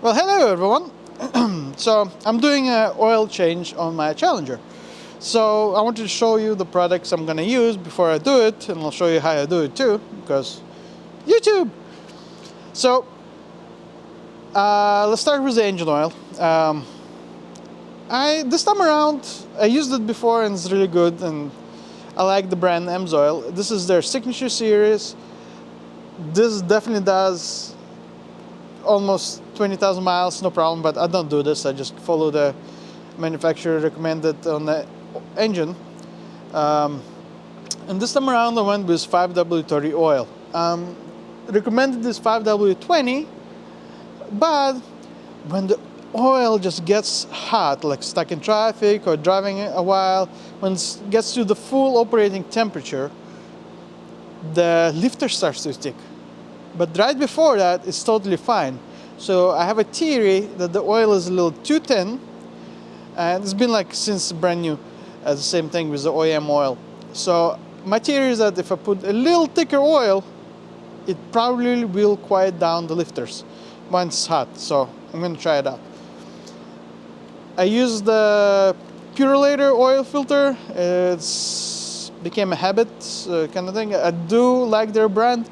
Well, hello everyone. So I'm doing an oil change on my Challenger. So I wanted to show you the products I'm gonna use before I do it, and I'll show you how I do it too, because YouTube. So let's start with the engine oil. I this time around I used it before and it's really good, and I like the brand Emsoil. This is their signature series. This definitely does almost 20,000 miles, no problem, but I don't do this. I just follow the manufacturer recommended on the engine. And this time around I went with 5W30 oil. Recommended this 5W20, but when the oil just gets hot, like stuck in traffic or driving a while, when it gets to the full operating temperature, the lifter starts to stick. But right before that, it's totally fine. So I have a theory that the oil is a little too thin, and it's been like since brand new, the same thing with the OEM oil. So my theory is that if I put a little thicker oil, it probably will quiet down the lifters when it's hot. So I'm gonna try it out. I use the Purolator oil filter. It's became a habit kind of thing. I do like their brand,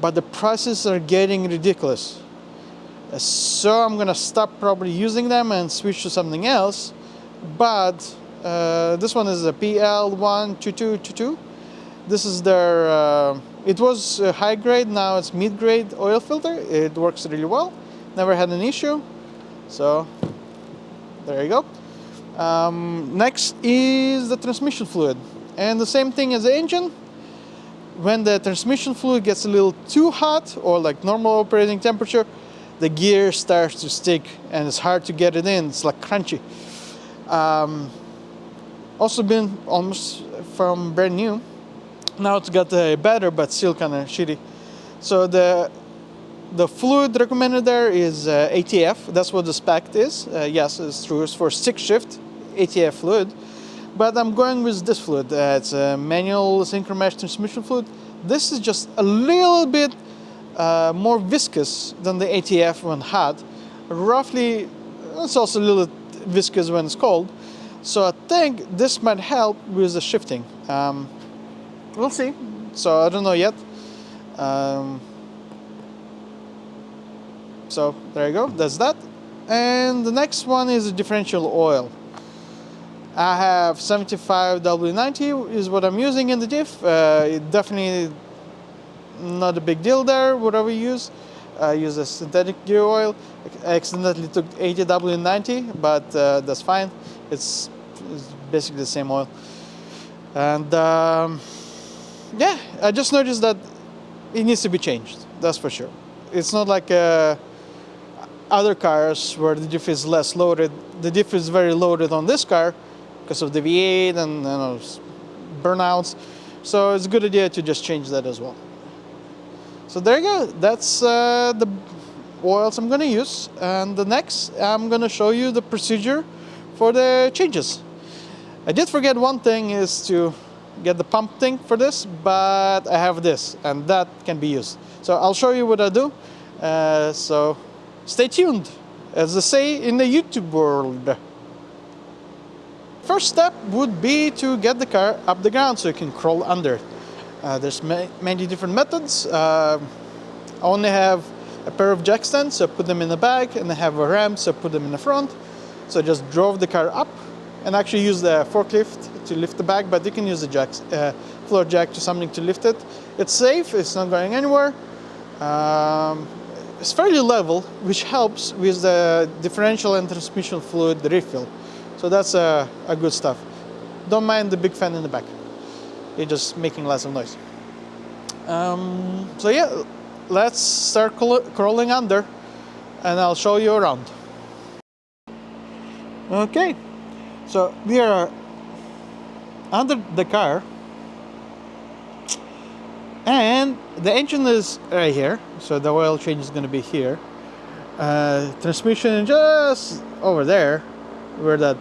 but the prices are getting ridiculous. So I'm gonna stop probably using them and switch to something else. But this one is a PL12222. This is their, it was high grade, now it's mid grade oil filter. It works really well, never had an issue. So there you go. Next is the transmission fluid. And the same thing as the engine. When the transmission fluid gets a little too hot, or like normal operating temperature, the gear starts to stick and it's hard to get it in. It's like crunchy. Also been almost from brand new. Now it's got a better, but still kind of shitty. So the fluid recommended there is ATF. That's what the spec is. Yes, it's true. It's for stick shift ATF fluid. But I'm going with this fluid. It's a manual synchromesh transmission fluid. This is just a little bit more viscous than the ATF when hot. Roughly, it's also a little viscous when it's cold. So I think this might help with the shifting. We'll see. So I don't know yet. So there you go. That's that. And the next one is the differential oil. I have 75W90 is what I'm using in the diff. It definitely not a big deal there, whatever you use. I use a synthetic gear oil. I accidentally took 80W90, but that's fine. It's basically the same oil. And yeah, I just noticed that it needs to be changed, that's for sure. It's not like other cars where the diff is less loaded. The diff is very loaded on this car because of the V8 and burnouts. So it's a good idea to just change that as well. So there you go. That's the oils I'm gonna use. And the next, I'm gonna show you the procedure for the changes. I did forget one thing, is to get the pump thing for this, but I have this and that can be used. So I'll show you what I do. So stay tuned, as they say in the YouTube world. First step would be to get the car up the ground so you can crawl under. There's many different methods. I only have a pair of jack stands, so I put them in the back, and I have a ramp, so I put them in the front. So I just drove the car up and actually use the forklift to lift the back, but you can use the floor jack to something to lift it. It's safe, it's not going anywhere. It's fairly level, which helps with the differential and transmission fluid refill. So that's a good stuff. Don't mind the big fan in the back. It's just making lots of noise. So yeah, let's start crawling under and I'll show you around. Okay, so we are under the car and the engine is right here. So the oil change is going to be here. Transmission just over there where that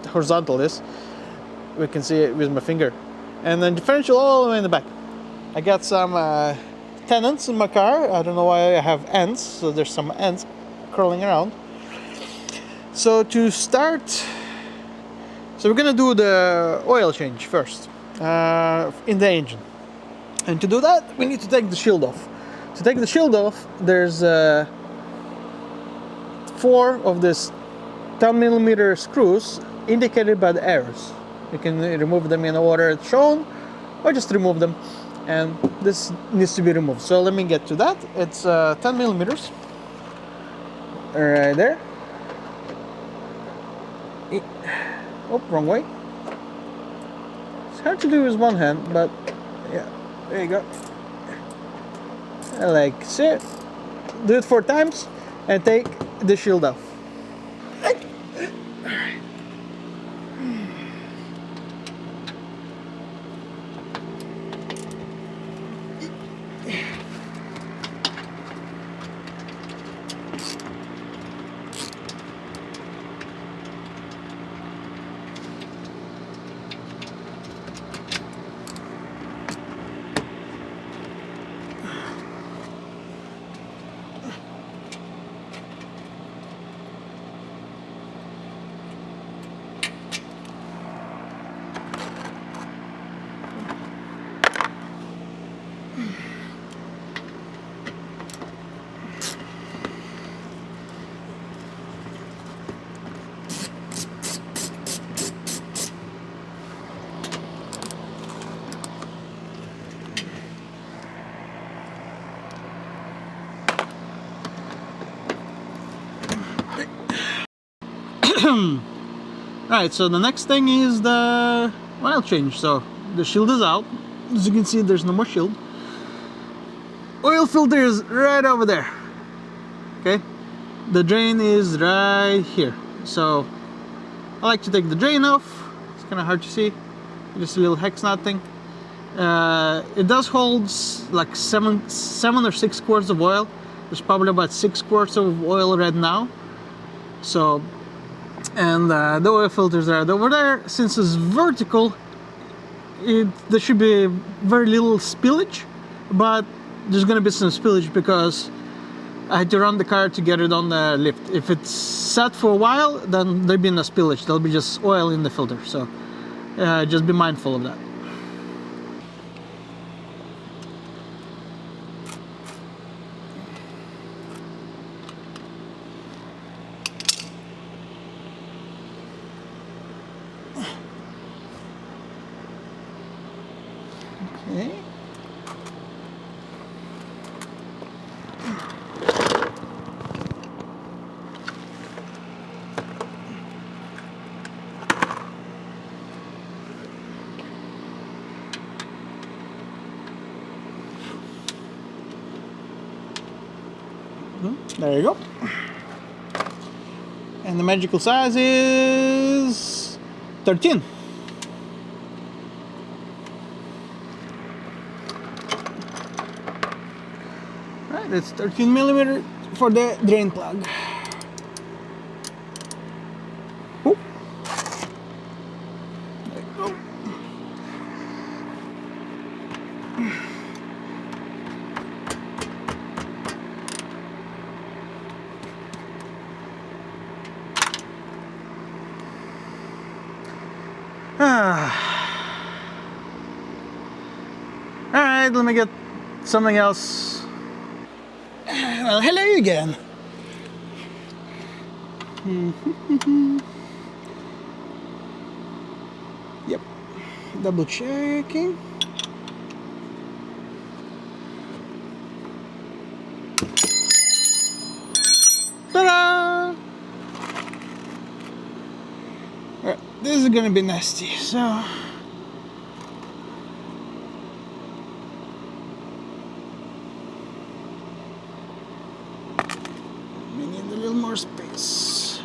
horizontal is. We can see it with my finger. And then differential all the way in the back. I got some tenants in my car. I don't know why I have ends, so there's some ends. curling around. So to start, so we're gonna do the oil change first in the engine. And to do that, we need to take the shield off. To take the shield off, there's 4 of these 10mm screws indicated by the arrows. You can remove them in the order it's shown, or just remove them. And this needs to be removed. So let me get to that. It's 10mm. Right there. Oh, wrong way. It's hard to do with one hand, but yeah, there you go. Like so. Do it 4 times and take the shield off. Alright, so the next thing is the oil change. So the shield is out. As you can see, there's no more shield. Oil filter is right over there. Okay, the drain is right here. So I like to take the drain off. It's kind of hard to see. Just a little hex knot thing. It does hold like 7 or 6 quarts of oil. There's probably about 6 quarts of oil right now. So, and the oil filters are over there. Since it's vertical, there should be very little spillage, but there's gonna be some spillage because I had to run the car to get it on the lift. If it's sat for a while, then there'll be no spillage. There'll be just oil in the filter. So just be mindful of that. Okay. There you go. And the magical size is 13. Right, it's 13mm for the drain plug. Oh. There you go. Alright, let me get something else. Well, hello again. Yep, double checking. Ta-da! Alright, this is gonna be nasty, so we need a little more space.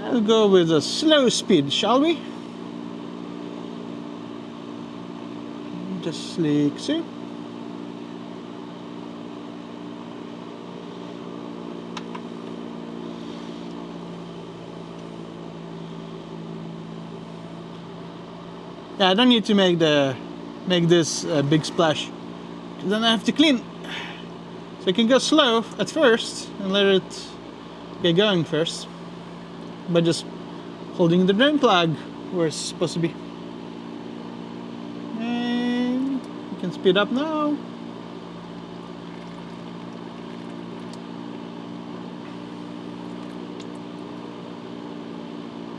I'll go with a slow speed, shall we? Just like so. Yeah, I don't need to make this big splash. Then I have to clean. So I can go slow at first and let it get going first by just holding the drain plug where it's supposed to be. And you can speed up now.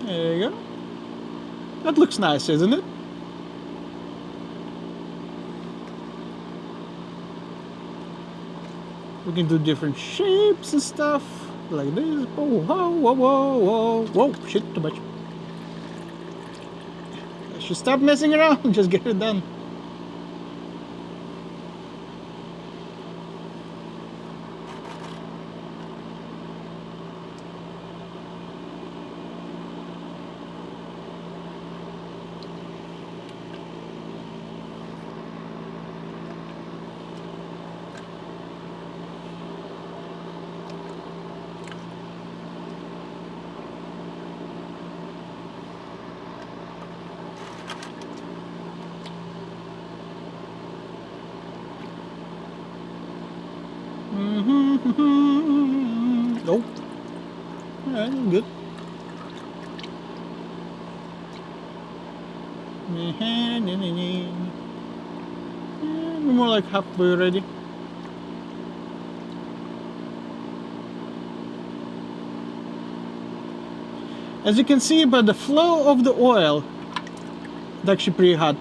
There you go. That looks nice, isn't it? We can do different shapes and stuff like this. Whoa, whoa, whoa, whoa, whoa, whoa! Shit, too much. I should stop messing around and just get it done. Nope. Alright, I'm good. We're more like halfway already. As you can see by the flow of the oil, it's actually pretty hot.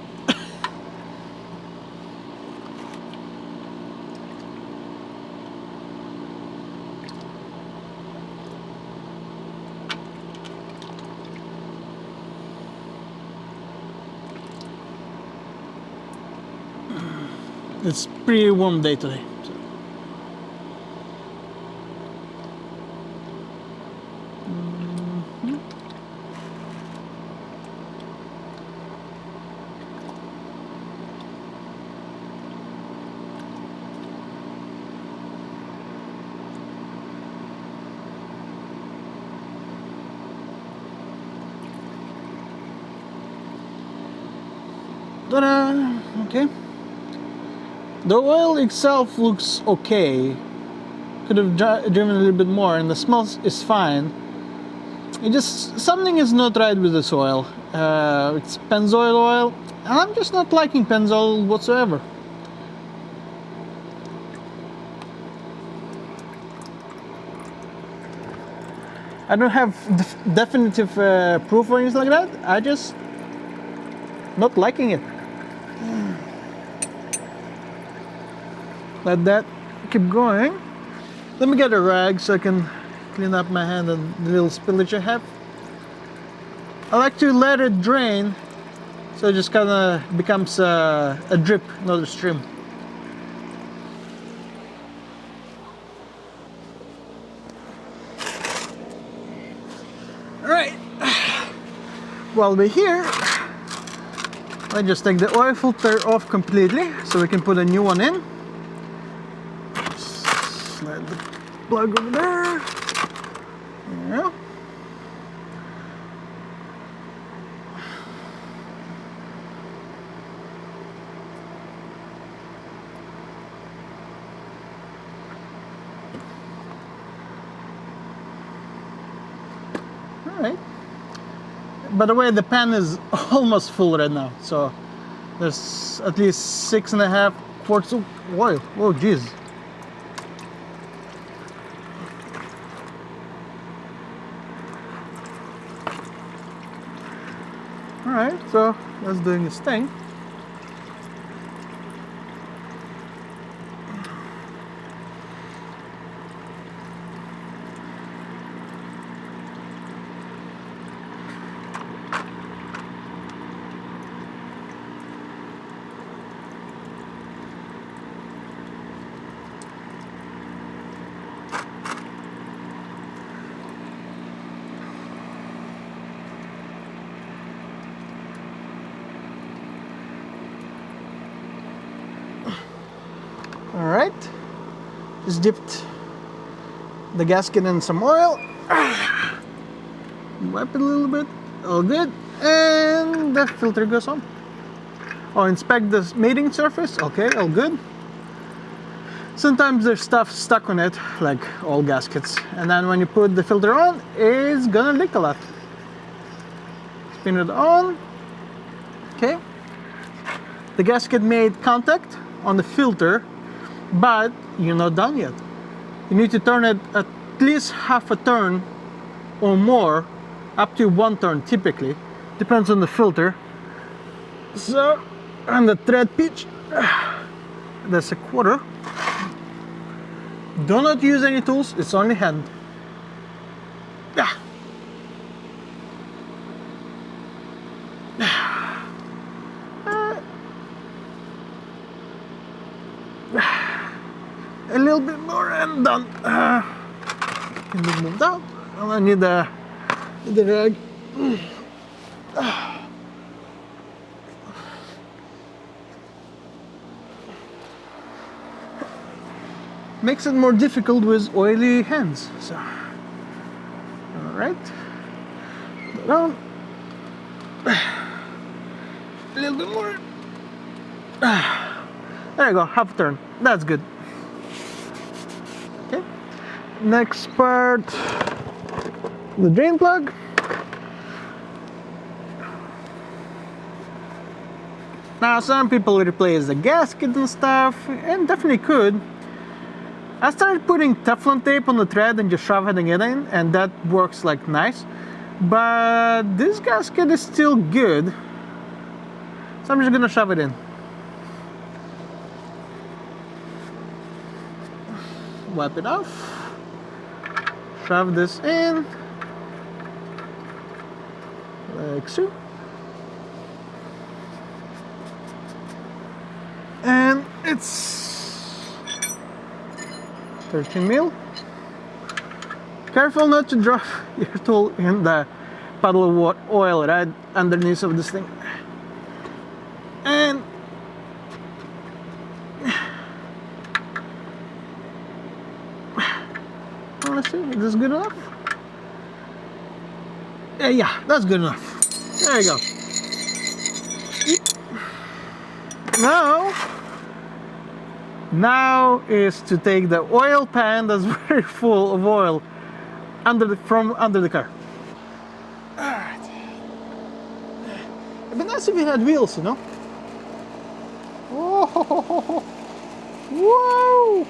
It's pretty warm day today. So. Ta-da! Okay. The oil itself looks okay. Could have driven a little bit more, and the smell is fine. It just, something is not right with this oil. It's Pennzoil oil, and I'm just not liking Pennzoil whatsoever. I don't have definitive proof or anything like that. I just not liking it. Let that keep going. Let me get a rag so I can clean up my hand and the little spillage I have. I like to let it drain so it just kind of becomes a drip, not a stream. Alright, while we're here, I just take the oil filter off completely so we can put a new one in. Slide the plug over there. There we go. Alright. By the way, the pan is almost full right now, so there's at least 6.5 quarts of oil. Oh, geez. Alright, so that's doing its thing. Alright, just dipped the gasket in some oil, wipe it a little bit, all good, and the filter goes on. Or inspect the mating surface. Okay, all good. Sometimes there's stuff stuck on it, like all gaskets, and then when you put the filter on, it's gonna leak a lot. Spin it on. Okay. The gasket made contact on the filter, but you're not done yet. You need to turn it at least half a turn or more, up to 1 turn typically. Depends on the filter. So, and the thread pitch, that's 1/4. Do not use any tools, it's only hand. Yeah. A little bit more and done. Can be moved out. I need the rag. Makes it more difficult with oily hands. So, all right. Down. A little bit more. There you go, half turn. That's good. Okay. Next part, the drain plug. Now, some people replace the gasket and stuff, and definitely could. I started putting Teflon tape on the thread and just shoving it in, and that works like nice. But this gasket is still good, so I'm just gonna shove it in. Wipe it off, shove this in, like so. And it's 13 mil. Careful not to drop your tool in the puddle of oil right underneath of this thing. And let's see, is this good enough? Yeah, that's good enough. There you go. Now is to take the oil pan that's very full of oil from under the car. Alright. It'd be nice if we had wheels, you know? Whoa! Whoa!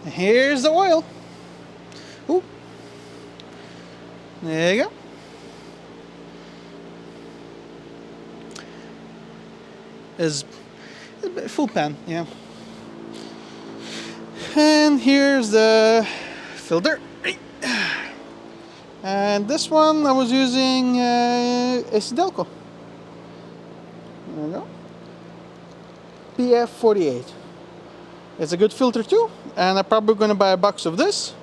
Here's the oil. Ooh. There you go. Is full pan, yeah. And here's the filter. And this one I was using AC Delco. There you go. PF48. It's a good filter too, and I'm probably going to buy a box of this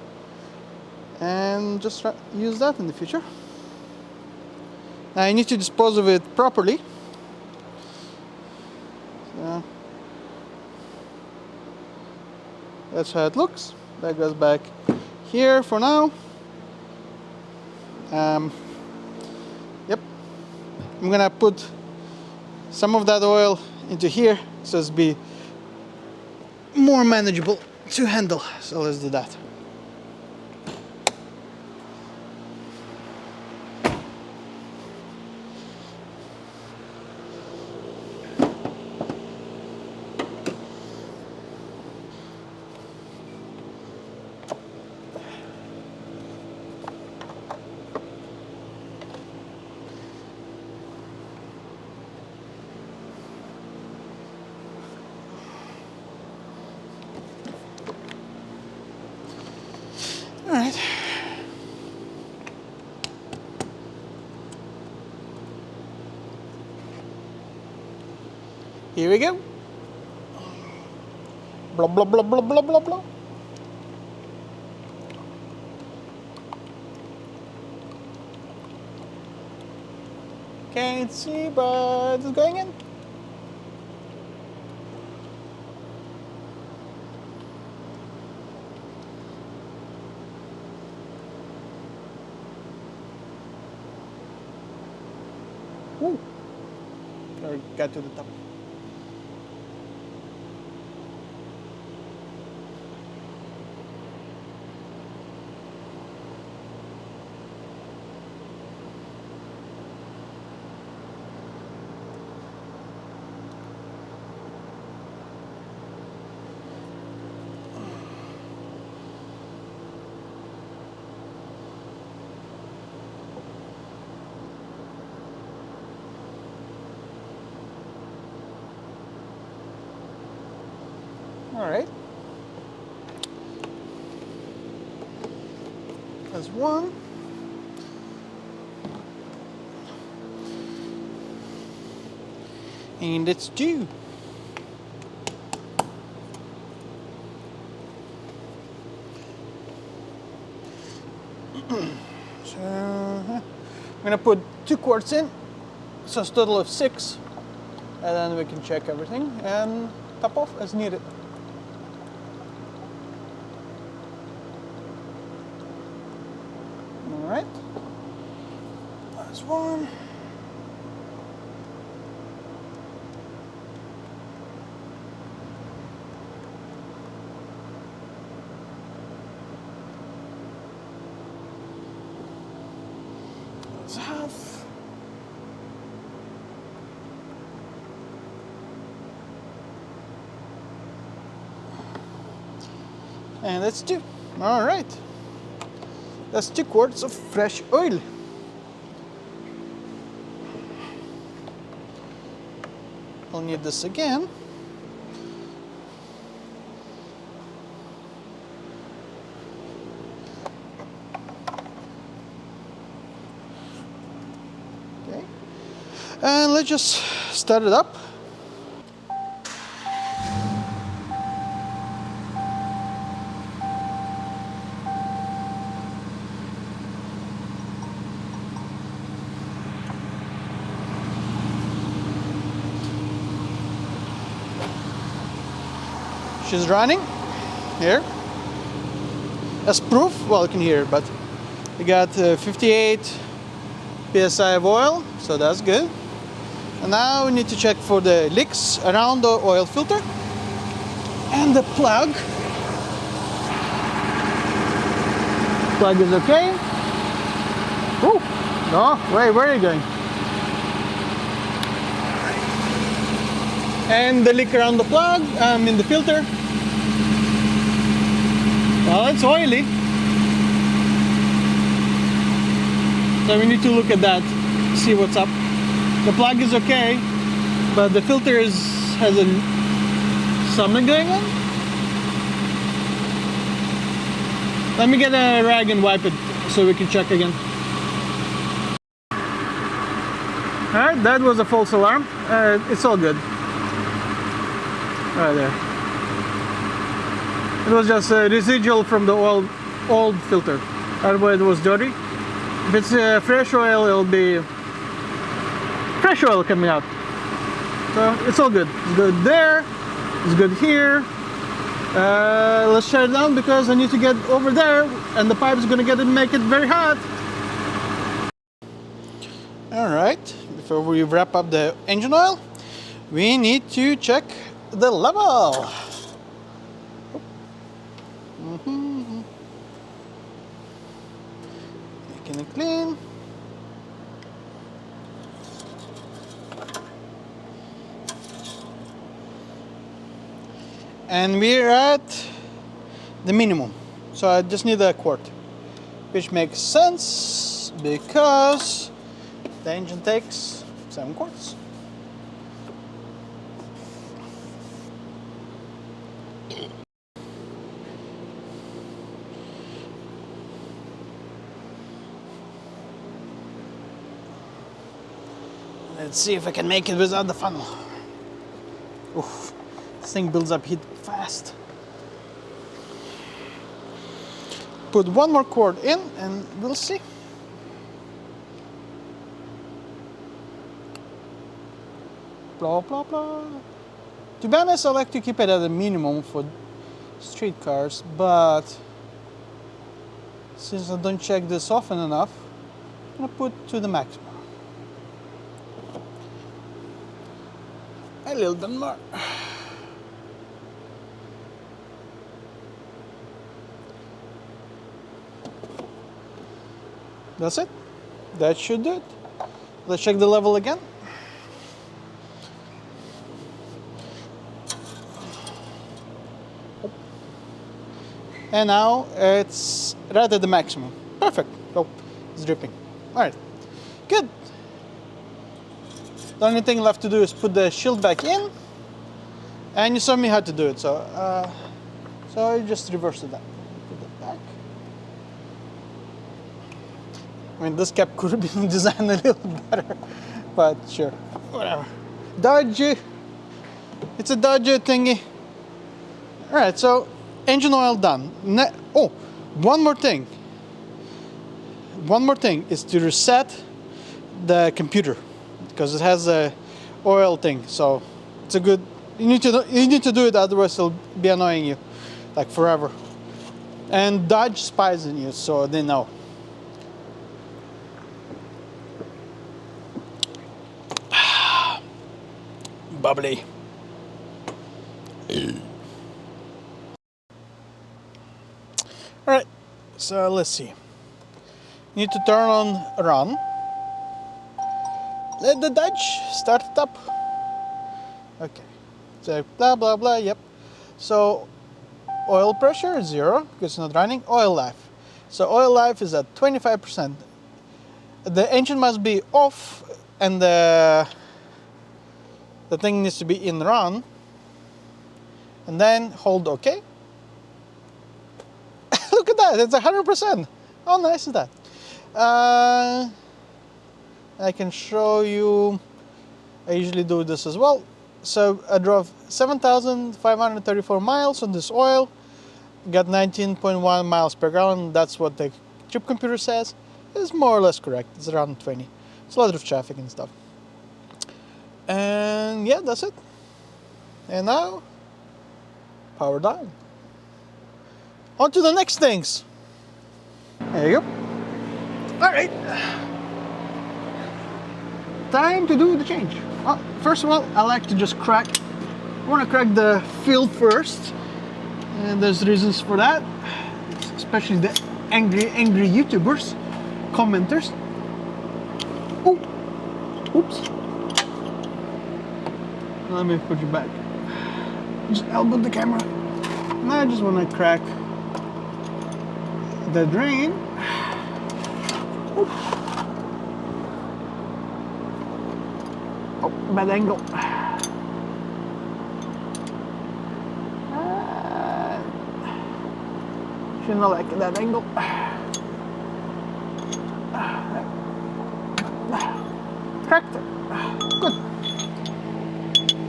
and just use that in the future. Now I need to dispose of it properly. So that's how it looks. That goes back here for now. Yep. I'm gonna put some of that oil into here so it's be more manageable to handle. So let's do that. All right. Here we go. Blah, blah, blah, blah, blah, blah, blah. Can't see, but it's going in. Ooh. Or got to the top. All right. That's one. And it's two. So I'm gonna put 2 quarts in, so it's a total of 6, and then we can check everything and top off as needed. All right, that's one. That's half. And that's 2. All right. That's 2 quarts of fresh oil. I'll need this again. Okay. And let's just start it up. She's running here. As proof, well, you can hear it, but we got 58 psi of oil, so that's good. And now we need to check for the leaks around the oil filter and the plug. Plug is okay. Oh, no, wait, where are you going? And the leak around the plug, in the filter. Well, it's oily. So we need to look at that, see what's up. The plug is okay, but the filter has something going on. Let me get a rag and wipe it so we can check again. Alright, that was a false alarm. It's all good. Right there. It was just a residual from the old filter. Otherwise it was dirty. If it's fresh oil, it'll be fresh oil coming out. So it's all good. It's good there. It's good here. Let's shut it down because I need to get over there, and the pipe is going to make it very hot. All right. Before we wrap up the engine oil, we need to check the level. Making it clean. And we're at the minimum, so I just need a quart, which makes sense because the engine takes 7 quarts. Let's see if I can make it without the funnel. Oof, this thing builds up heat fast. Put 1 more quart in and we'll see. blah blah blah. To be honest, I like to keep it at a minimum for street cars, but since I don't check this often enough, I'm gonna put to the maximum. A little bit more. That's it. That should do it. Let's check the level again. And now it's right at the maximum. Perfect. Oh, it's dripping. All right, good. The only thing left to do is put the shield back in, and you saw me how to do it. So I just reversed that. Put it back. I mean, this cap could have been designed a little better, but sure, whatever. Dodgy. It's a dodgy thingy. All right, so engine oil done. Oh, one more thing. One more thing is to reset the computer because it has a oil thing. So it's a good. You need to do it, otherwise it'll be annoying you, like forever. And Dodge spies on you, so they know. Bubbly. All right, so let's see. You need to turn on run. Let the Dodge start it up. Okay, so blah blah blah, yep. So oil pressure is 0 because it's not running. Oil life. So oil life is at 25%. The engine must be off and the thing needs to be in run. And then hold OK. Look at that, it's 100%. How nice is that? I can show you, I usually do this as well. So I drove 7,534 miles on this oil, got 19.1 miles per gallon. That's what the trip computer says. It's more or less correct. It's around 20. It's a lot of traffic and stuff. And yeah, that's it. And now, power down. On to the next things. There you go. All right. Time to do the change. Well, first of all, I like to just crack. I want to crack the field first, and there's reasons for that. Especially the angry YouTubers, commenters. Oh, oops. Let me put you back. Just elbow the camera. Now I just want to crack the drain. Oops. Oh, bad angle. Should not like that angle. Cracked it. Good.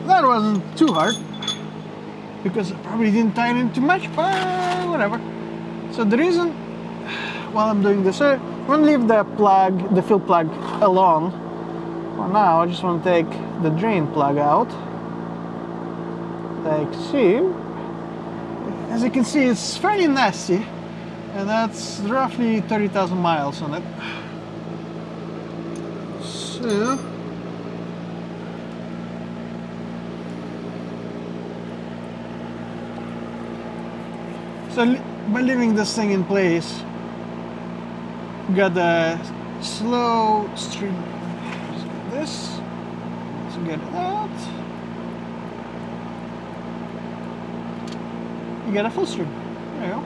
That wasn't too hard because I probably didn't tighten in too much, but whatever. So the reason while I'm doing this, I'm gonna leave the plug, the fill plug alone. For now, I just want to take the drain plug out. Like see, as you can see, it's fairly nasty, and that's roughly 30,000 miles on it. So by leaving this thing in place, we got the slow stream. Just get this, so get it out. You get a full stream. There you go.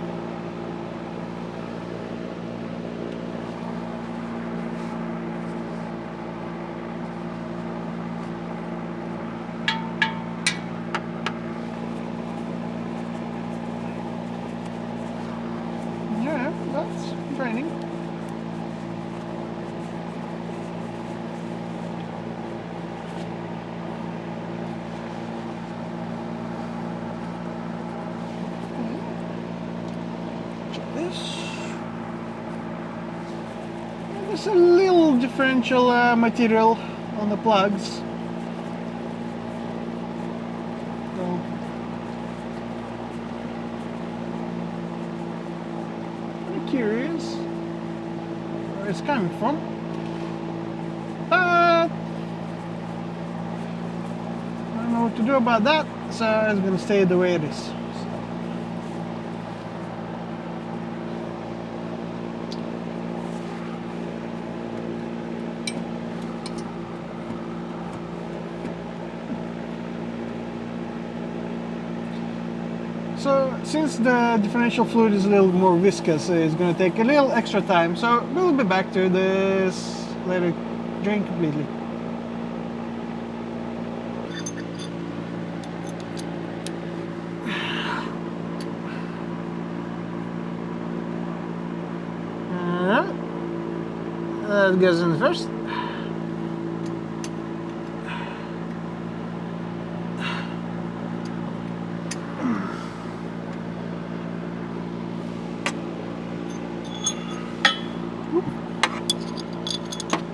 Yeah, that's draining. There's a little differential material on the plugs. So, I'm curious where it's coming from, but I don't know what to do about that, so it's gonna stay the way it is. So since the differential fluid is a little more viscous, it's going to take a little extra time. So we'll be back to this, let it drain completely. That goes in first.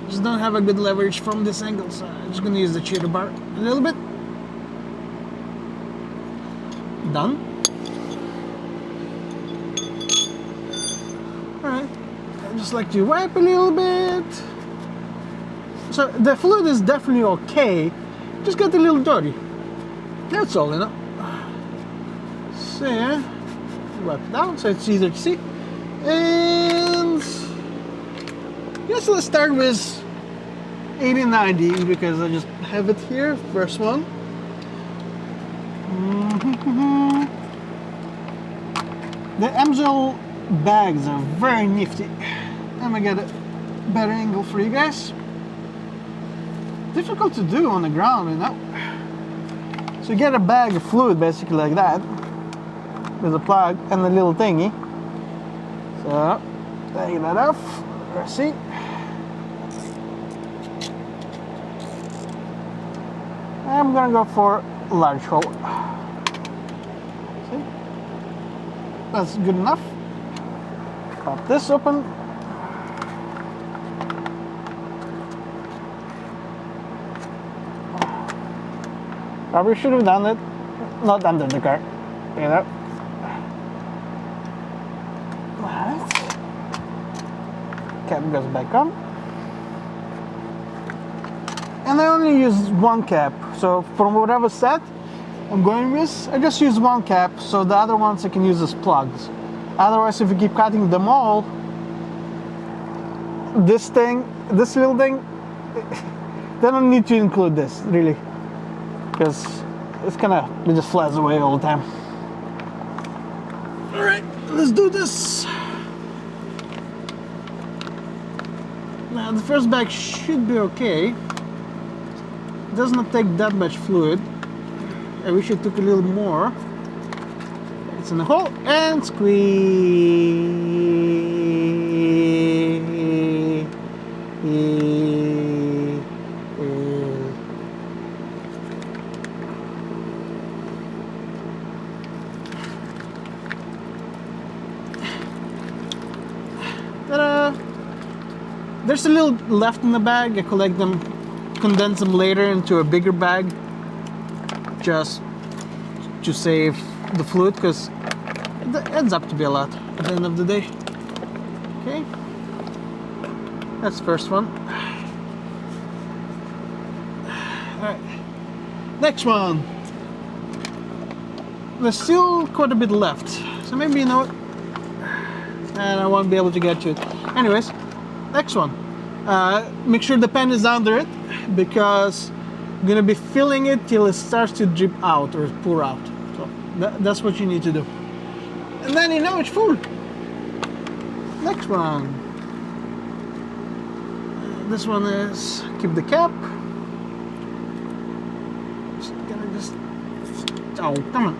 Just don't have a good leverage from this angle, so I'm just gonna use the cheater bar a little bit. Done. Alright, I just like to wipe a little bit. So the fluid is definitely okay, just got a little dirty. That's all, you know. So yeah, wipe it down so it's easier to see. And yes, let's start with 80-90 because I just have it here, first one. The Amsoil bags are very nifty. Let me get a better angle for you guys. Difficult to do on the ground, you know. So you get a bag of fluid basically like that, with a plug and a little thingy. So take that off. Let's see. I'm gonna go for large hole. See? That's good enough. Pop this open. Probably should have done it not under the car, you know. Alright. Cap goes back on. And I only use one cap, so from whatever set I'm going with, I just use one cap, so the other ones I can use as plugs. Otherwise, if you keep cutting them all, this little thing, they don't need to include this, really, because it just flies away all the time. Alright, let's do this. Now the first bag should be okay. It does not take that much fluid. I wish it took a little more. It's in the hole and squeeze. Ta-da! There's a little left in the bag. I collect them, condense them later into a bigger bag, just to save the fluid, because it ends up to be a lot at the end of the day. Okay, that's the first one. Alright, next one. There's still quite a bit left, so maybe, you know what, and I won't be able to get to it. Anyways, next one. Make sure the pen is under it, because I'm gonna be filling it till it starts to drip out or pour out. So that's what you need to do. And then you know it's full. Next one. This one is keep the cap. Oh, come on.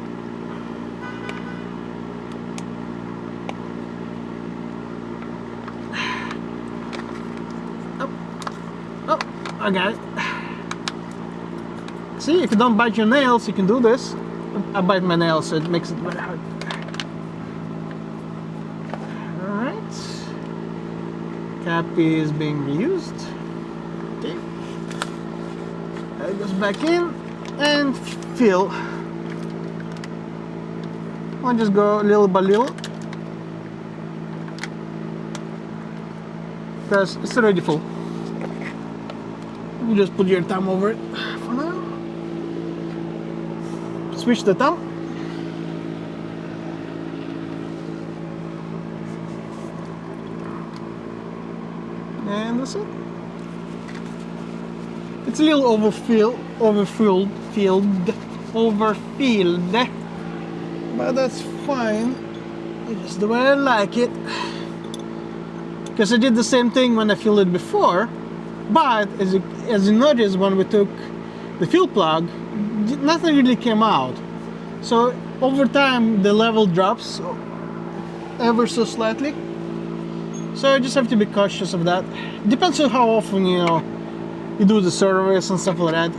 Oh, I got it. See, if you don't bite your nails, you can do this. I bite my nails, so it makes it very hard. Alright. Cap is being reused. Okay. It goes back in and fill. I'll just go little by little, because it's already full. You just put your thumb over it for now. Switch the thumb. And that's it. It's a little overfilled, but that's fine. It's just the way I like it. Because I did the same thing when I filled it before, but as you notice, when we took the fuel plug, nothing really came out. So over time, the level drops ever so slightly. So you just have to be cautious of that. Depends on how often you do the service and stuff like that.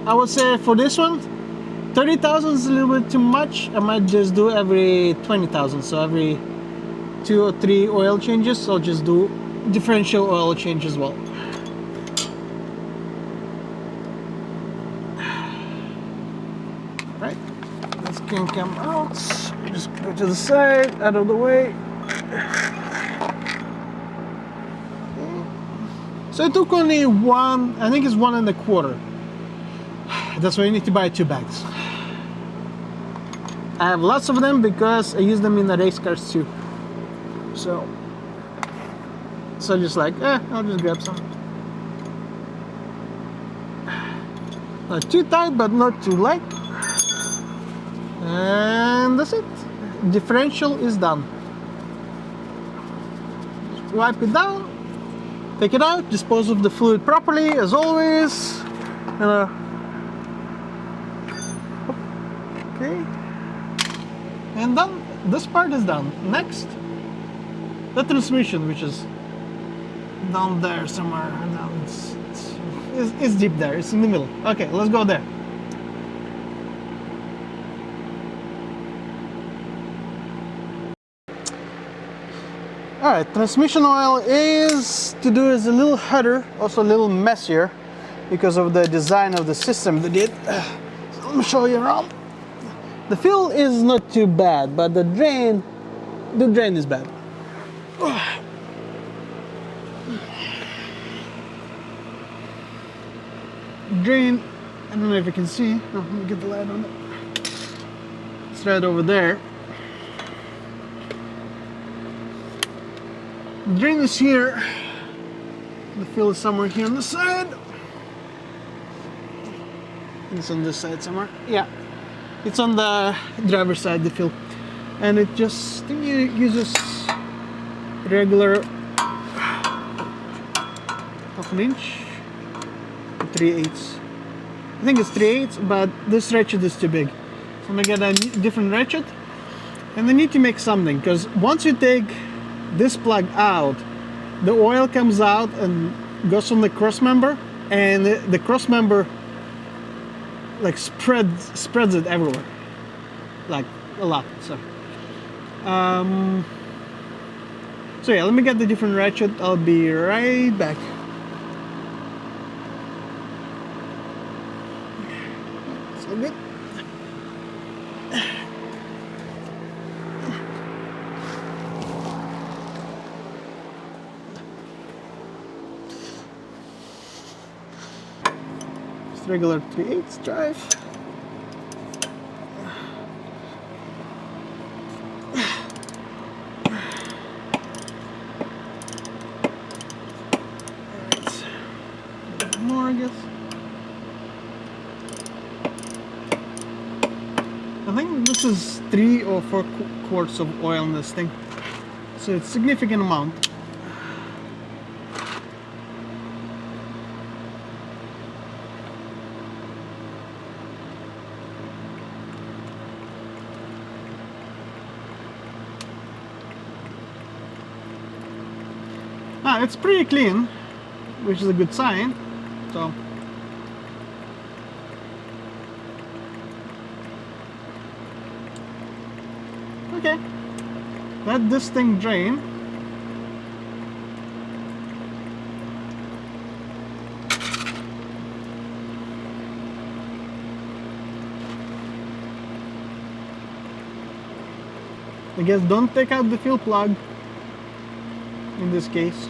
I would say for this one, 30,000 is a little bit too much. I might just do every 20,000. So every 2 or 3 oil changes, I'll just do differential oil change as well. Right, this can come out. Just go to the side, out of the way. So it took only one, I think it's 1.25. That's why you need to buy 2 bags. I have lots of them because I use them in the race cars too. So just like, I'll just grab some. Not too tight, but not too light. And that's it. Differential is done. Just wipe it down, take it out, dispose of the fluid properly, as always. Okay. And done. This part is done. Next, the transmission, which is down there somewhere. It's deep there. It's in the middle. Okay, let's go there. Alright, transmission oil is a little harder, also a little messier because of the design of the system they did. So let me show you around. The fill is not too bad, but the drain is bad. Drain, I don't know if you can see. Oh, let me get the light on it. It's right over there. The drain is here. The fill is somewhere here on the side. It's on this side somewhere. Yeah, it's on the driver's side, the fill. And it just uses regular 1/2 inch, 3/8. I think it's 3/8, but this ratchet is too big. So I'm gonna get a different ratchet. And I need to make something, because once you take this plug out, the oil comes out and goes on the cross member, and the cross member like spreads it everywhere, like a lot. So yeah, let me get the different ratchet. I'll be right back. It's all good. Regular 3/8 drive. Alright, more I guess. I think this is 3 or 4 quarts of oil in this thing, so it's a significant amount. It's pretty clean, which is a good sign. So okay, let this thing drain. I guess don't take out the fuel plug in this case.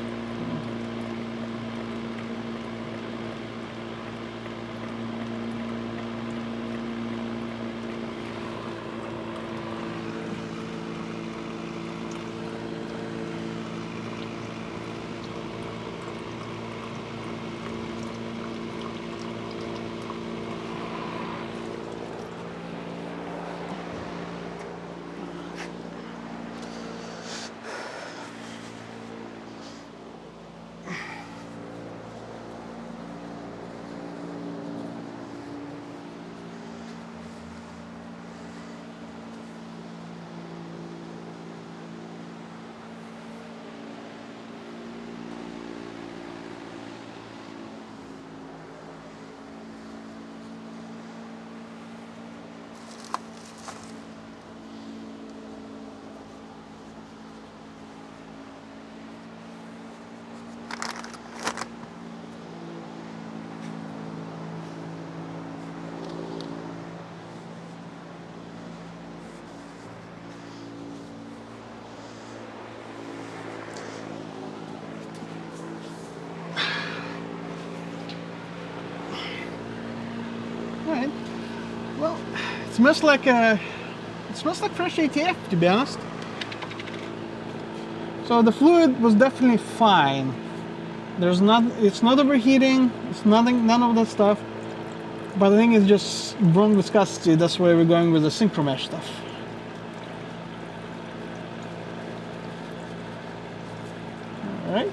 Alright. Well, it smells like fresh ATF, to be honest. So the fluid was definitely fine. It's not overheating, it's none of that stuff. But I think it's just wrong viscosity. That's why we're going with the Synchromesh stuff. Alright.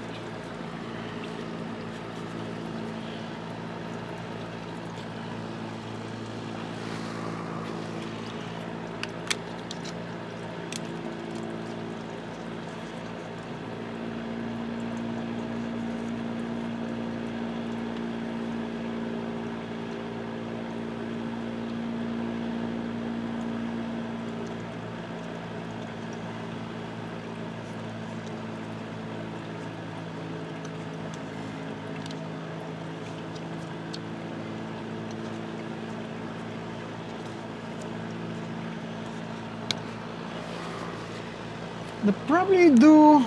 They probably do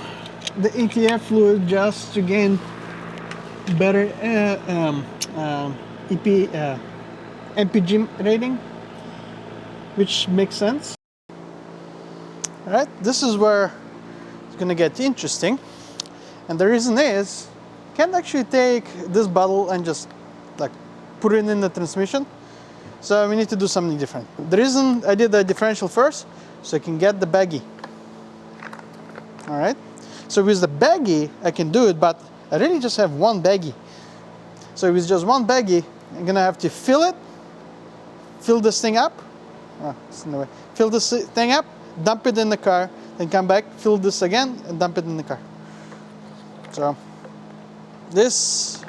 the ATF fluid just to gain better MPG rating, which makes sense. All right, this is where it's gonna get interesting, and the reason is, you can't actually take this bottle and just like put it in the transmission. So we need to do something different. The reason I did the differential first, so I can get the baggie. All right, so with the baggie I can do it, but I really just have one baggie. So with just one baggie, I'm gonna have to fill this thing up, it's in the way. Fill this thing up, dump it in the car, then come back, fill this again, and dump it in the car. So this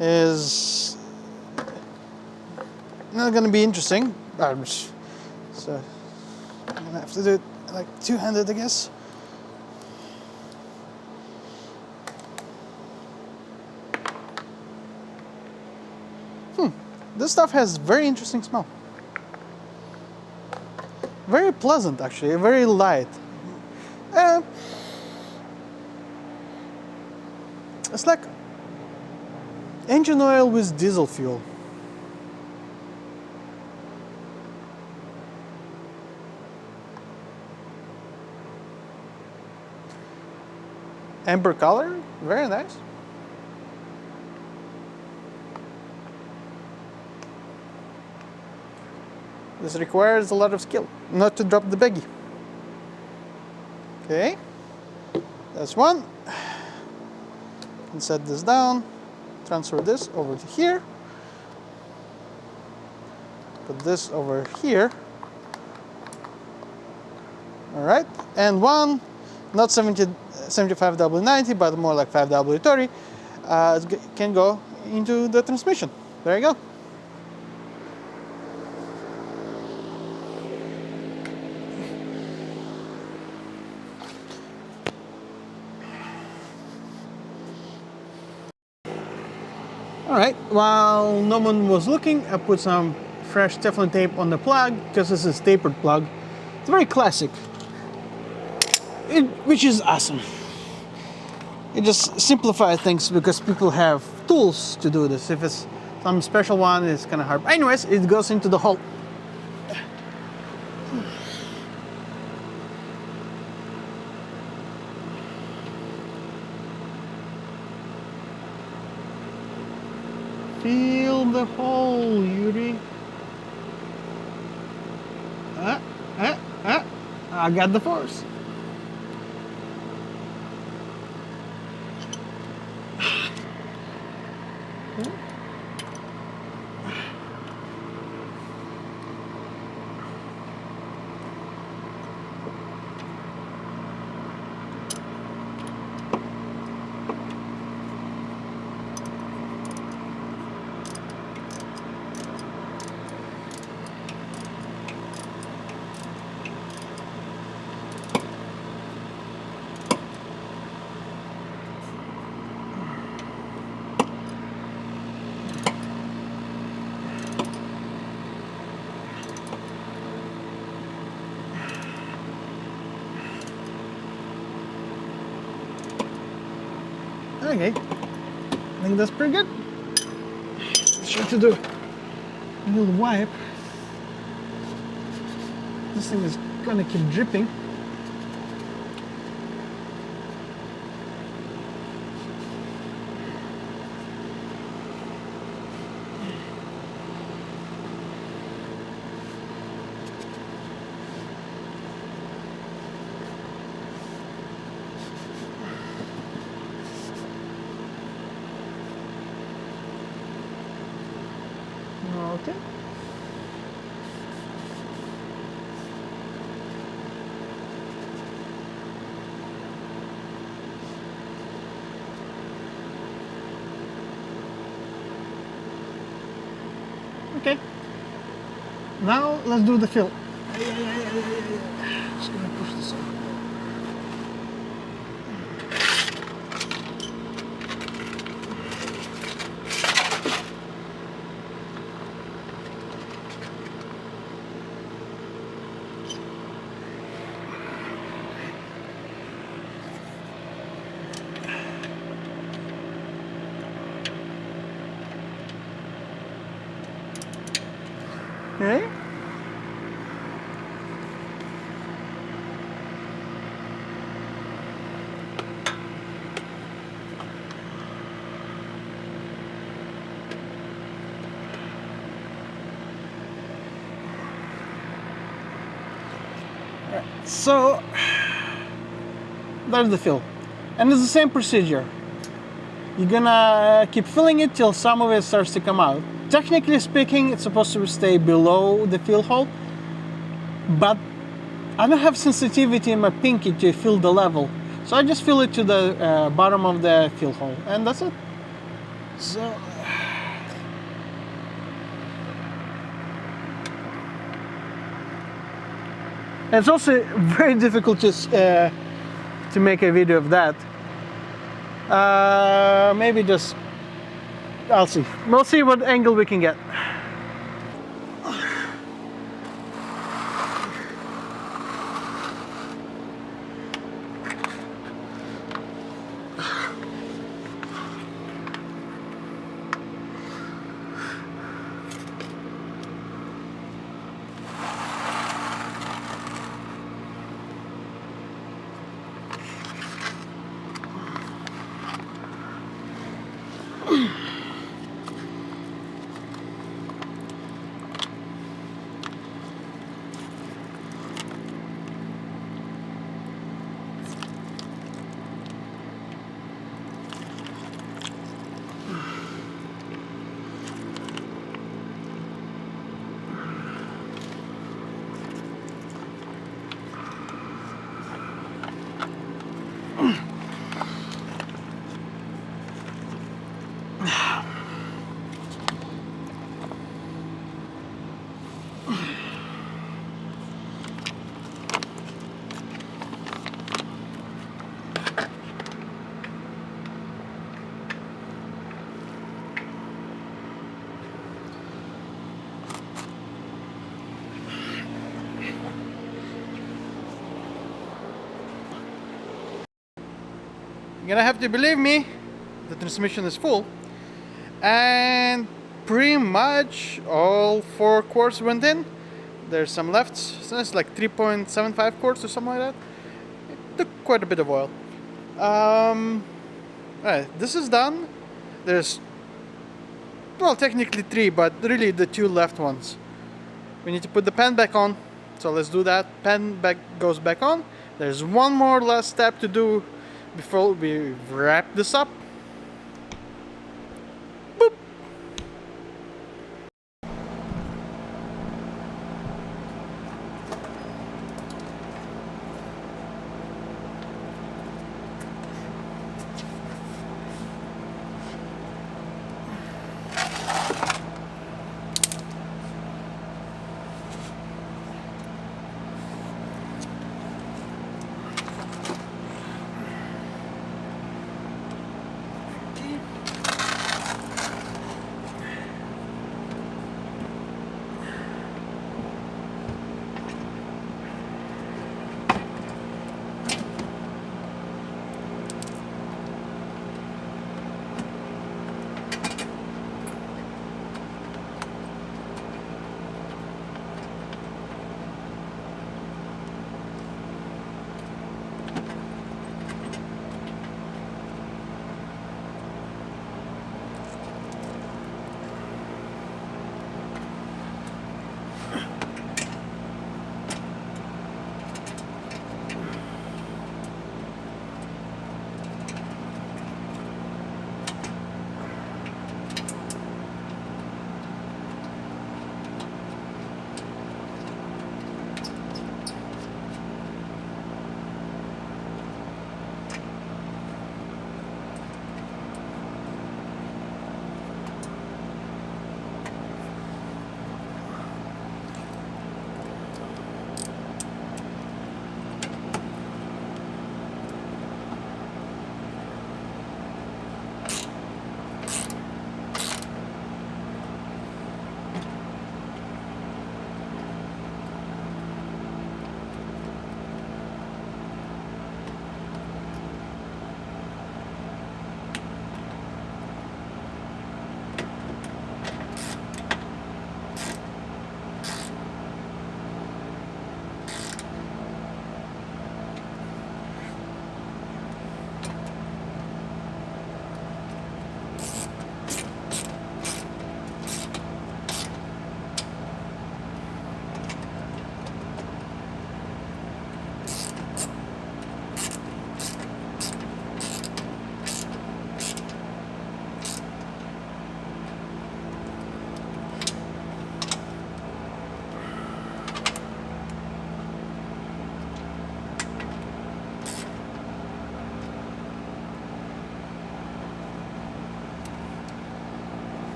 is not gonna be interesting. So I'm gonna have to do it like two-handed, I guess. This stuff has very interesting smell. Very pleasant, actually, very light. It's like engine oil with diesel fuel. Amber color, very nice. This requires a lot of skill, not to drop the baggie. Okay, that's one. And set this down, transfer this over to here. Put this over here. All right, and one, not 75W90, but more like 5W30, can go into the transmission. There you go. Alright, while no one was looking, I put some fresh Teflon tape on the plug, because this is tapered plug. It's very classic. which is awesome. It just simplifies things because people have tools to do this. If it's some special one, it's kind of hard. Anyways, it goes into the hole. Feel the hole, Yuri. I got the force. Okay, I think that's pretty good. Sure to do a little wipe. This thing is gonna keep dripping. Okay. Okay. Now let's do the fill. Just gonna push this over. Okay. So there's the fill, and it's the same procedure. You're gonna keep filling it till some of it starts to come out. Technically speaking, it's supposed to stay below the fill hole, but I don't have sensitivity in my pinky to feel the level, so I just fill it to the bottom of the fill hole, and that's it. So it's also very difficult to make a video of that. Maybe just I'll see. We'll see what angle we can get. You're gonna have to believe me, the transmission is full. And pretty much all 4 quarts went in. There's some left, so it's like 3.75 quarts or something like that. It took quite a bit of oil. Alright, this is done. There's, well, technically 3, but really the 2 left ones. We need to put the pan back on, so let's do that. Pan goes back on. There's one more last step to do before we wrap this up. Boop.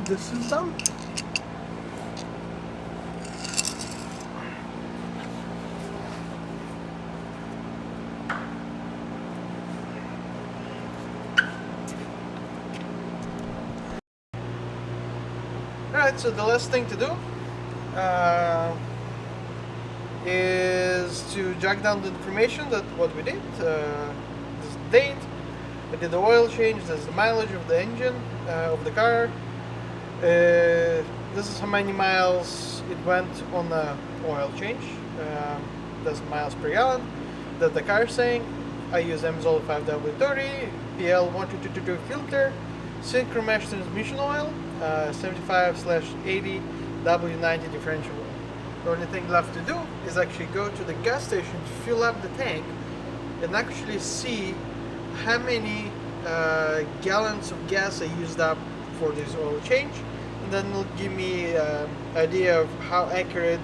This is done. Alright, so the last thing to do is to jot down the information that what we did, this date, we did the oil change, there's the mileage of the engine, of the car. This is how many miles it went on the oil change. That's miles per gallon that the car is saying. I use Amazon 5W30, PL1222 filter, Synchromesh transmission oil, 75/80 W90 differential oil. The only thing left to do is actually go to the gas station to fill up the tank and actually see how many gallons of gas I used up for this oil change, and then it'll give me an idea of how accurate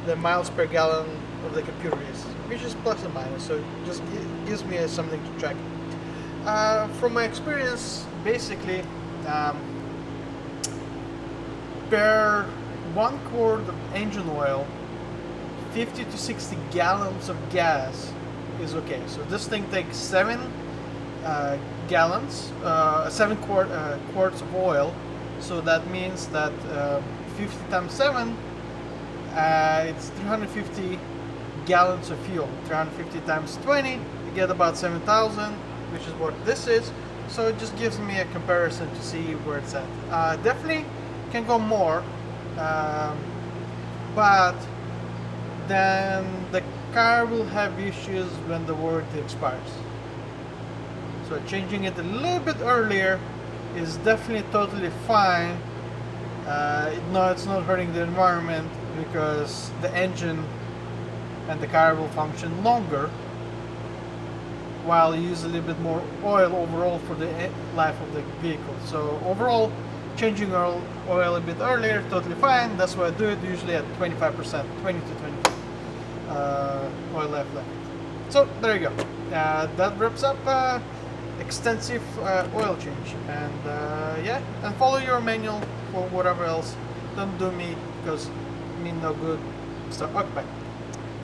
the miles per gallon of the computer is, which is plus and minus, so it just gives me something to track. From my experience, basically, per 1 quart of engine oil, 50 to 60 gallons of gas is okay. So this thing takes 7 quarts of oil. So that means that 50 times 7, it's 350 gallons of fuel. 350 times 20, you get about 7,000, which is what this is. So it just gives me a comparison to see where it's at. Definitely can go more, but then the car will have issues when the warranty expires. So changing it a little bit earlier is definitely totally fine. No, it's not hurting the environment because the engine and the car will function longer while you use a little bit more oil overall for the life of the vehicle. So overall, changing oil a bit earlier, totally fine. That's why I do it usually at 25%, 20 to 25 oil left. So there you go. That wraps up extensive oil change. And yeah, and follow your manual for whatever else. Don't do me, because me no good. So okay, bye.